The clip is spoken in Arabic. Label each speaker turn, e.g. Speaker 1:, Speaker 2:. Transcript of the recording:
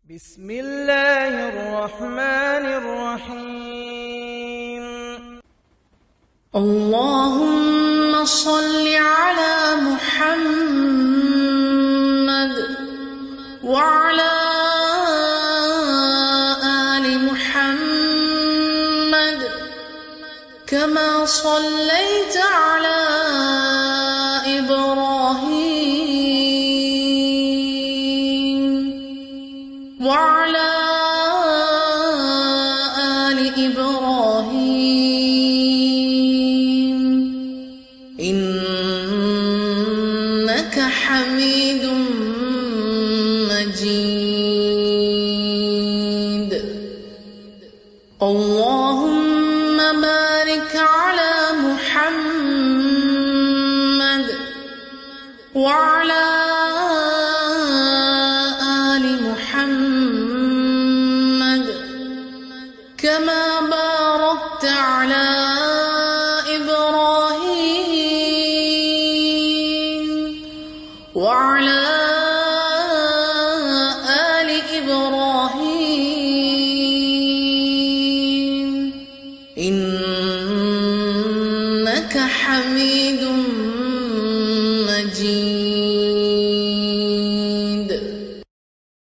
Speaker 1: بسم الله الرحمن الرحيم.
Speaker 2: اللهم صل على محمد وعلى آل محمد كما صليت على إبراهيم وعلى آل إبراهيم إنك حميد مجيد. اللهم بارك على محمد وعلى آل محمد كما باركت على إبراهيم وعلى آل إبراهيم إنك حميد